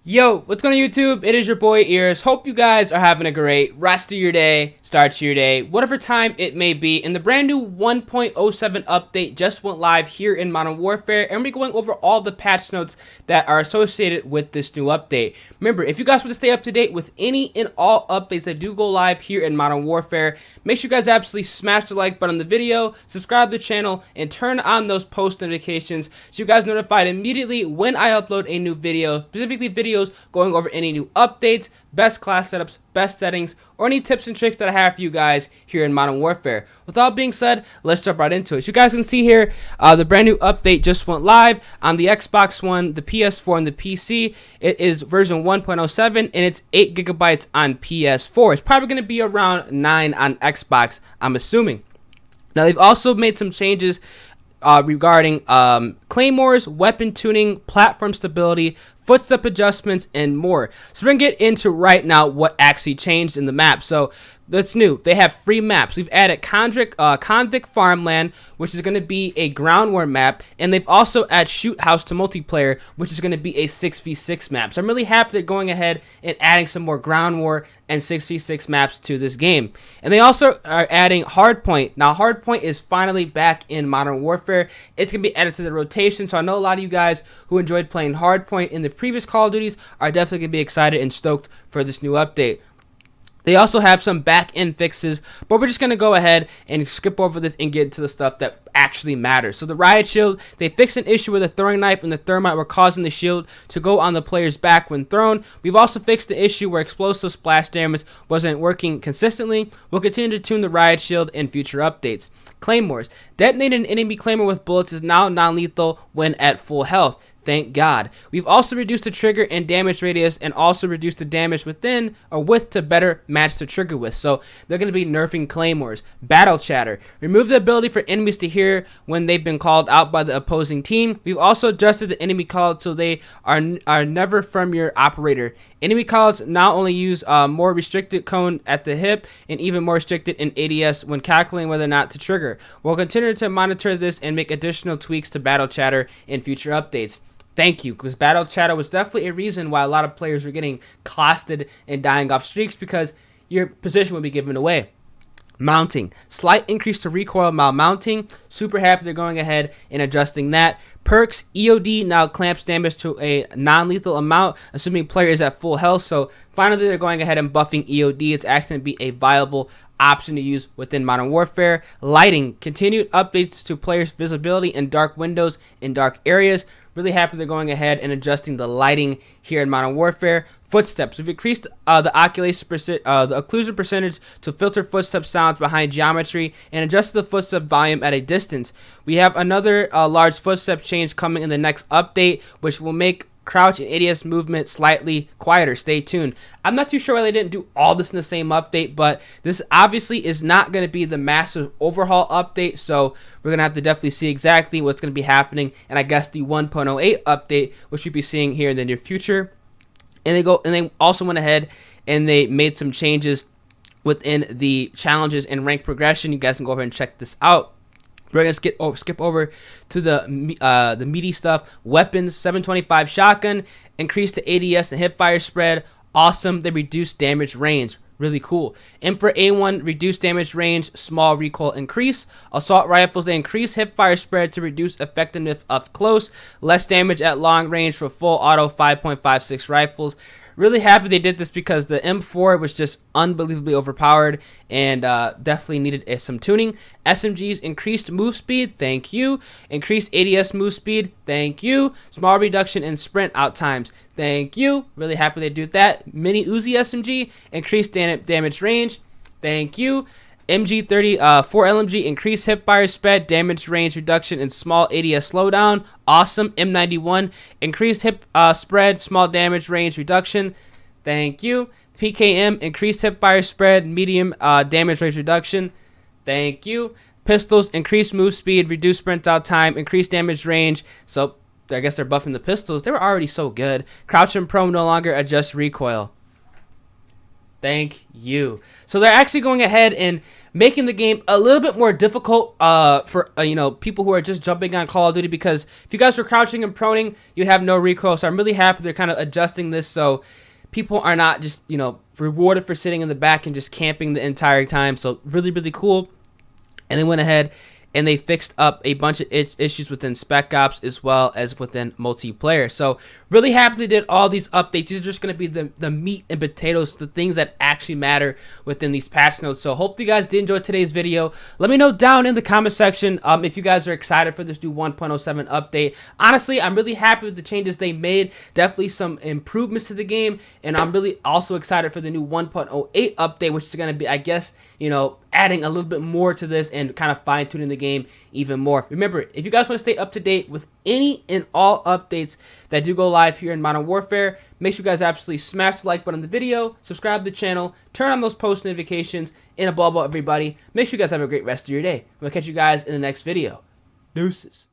Yo, what's going on YouTube? It is your boy Ears. Hope you guys are having a great rest of your day, start to your day, whatever time it may be. And the brand new 1.07 update just went live here in Modern Warfare, and we're going over all the patch notes that are associated with this new update. Remember, if you guys want to stay up to date with any and all updates that do go live here in Modern Warfare, make sure you guys absolutely smash the like button on the video, subscribe to the channel, and turn on those post notifications so you guys are notified immediately when I upload a new video, specifically videos going over any new updates, best class setups, best settings, or any tips and tricks that I have for you guys here in Modern Warfare. With all being said, let's jump right into it. As you guys can see here, the brand new update just went live on the Xbox One, the PS4, and the PC. It is version 1.07, and it's 8 gigabytes on PS4. It's probably going to be around 9 on Xbox, I'm assuming. Now, they've also made some changes regarding Claymores, weapon tuning, platform stability, footstep adjustments, and more. So we're going to get into right now what actually changed in the map. So that's new. They have free maps. We've added Convict Farmland, which is going to be a ground war map, and they've also added Shoot House to multiplayer, which is going to be a 6v6 map. So I'm really happy they're going ahead and adding some more ground war and 6v6 maps to this game. And they also are adding Hardpoint. Now Hardpoint is finally back in Modern Warfare. It's going to be added to the rotation, so I know a lot of you guys who enjoyed playing Hardpoint in the previous Call of Duties are definitely going to be excited and stoked for this new update. They also have some back-end fixes, but we're just going to go ahead and skip over this and get into the stuff that actually matters. So the riot shield, they fixed an issue where the throwing knife and the thermite were causing the shield to go on the player's back when thrown. We've also fixed the issue where explosive splash damage wasn't working consistently. We'll continue to tune the riot shield in future updates. Claymores, detonating an enemy claymore with bullets is now non-lethal when at full health. Thank God. We've also reduced the trigger and damage radius, and also reduced the damage within or width to better match the trigger width. So they're going to be nerfing Claymores. Battle chatter. Remove the ability for enemies to hear when they've been called out by the opposing team. We've also adjusted the enemy calls so they are never from your operator. Enemy calls now only use more restricted cone at the hip and even more restricted in ADS when calculating whether or not to trigger. We'll continue to monitor this and make additional tweaks to battle chatter in future updates. Thank you, because battle chatter was definitely a reason why a lot of players were getting costed and dying off streaks, because your position would be given away. Mounting. Slight increase to recoil while mounting. Super happy they're going ahead and adjusting that. Perks. EOD now clamps damage to a non-lethal amount, assuming player is at full health. So finally they're going ahead and buffing EOD. It's actually going to be a viable option to use within Modern Warfare. Lighting. Continued updates to players' visibility in dark windows in dark areas. Really happy they're going ahead and adjusting the lighting here in Modern Warfare. Footsteps. We've increased the occlusion percentage to filter footstep sounds behind geometry and adjusted the footstep volume at a distance. We have another large footstep change coming in the next update, which will make crouch and ADS movement slightly quieter. Stay tuned. I'm not too sure why they didn't do all this in the same update, but this obviously is not going to be the massive overhaul update, so we're going to have to definitely see exactly what's going to be happening, and I guess the 1.08 update, which we'll be seeing here in the near future. And they also went ahead and they made some changes within the challenges and rank progression. You guys can go over and check this out. We're going to skip over to the meaty stuff. Weapons, 725 shotgun, increased to ADS and hipfire spread. Awesome. They reduced damage range. Really cool. M4A1 reduced damage range, small recoil increase. Assault rifles, they increase hipfire spread to reduce effectiveness up close. Less damage at long range for full auto 5.56 rifles. Really happy they did this because the M4 was just unbelievably overpowered and definitely needed some tuning. SMGs increased move speed, thank you. Increased ADS move speed, thank you. Small reduction in sprint out times, thank you. Really happy they did that. Mini Uzi SMG increased damage range, thank you. MG30 4LMG increased hipfire spread, damage range reduction, and small ADS slowdown. Awesome. M91 increased hip spread, small damage range reduction. Thank you. PKM increased hipfire spread, medium damage range reduction. Thank you. Pistols increased move speed, reduced sprint out time, increased damage range. So I guess they're buffing the pistols. They were already so good. Crouch and prone no longer adjust recoil. Thank you. So they're actually going ahead and making the game a little bit more difficult for people who are just jumping on Call of Duty, because if you guys were crouching and proning, you'd have no recoil. So I'm really happy they're kind of adjusting this so people are not just rewarded for sitting in the back and just camping the entire time. So really, really cool. And they went ahead and they fixed up a bunch of issues within Spec Ops as well as within multiplayer. So really happy they did all these updates. These are just going to be the meat and potatoes, the things that actually matter within these patch notes. So hope you guys did enjoy today's video. Let me know down in the comment section if you guys are excited for this new 1.07 update. Honestly, I'm really happy with the changes they made. Definitely some improvements to the game. And I'm really also excited for the new 1.08 update, which is going to be, I guess, adding a little bit more to this and kind of fine-tuning the game even more. Remember, if you guys want to stay up to date with any and all updates that do go live here in Modern Warfare, make sure you guys absolutely smash the like button on the video, subscribe to the channel, turn on those post notifications, and above all, everybody, make sure you guys have a great rest of your day. We'll catch you guys in the next video. Deuces.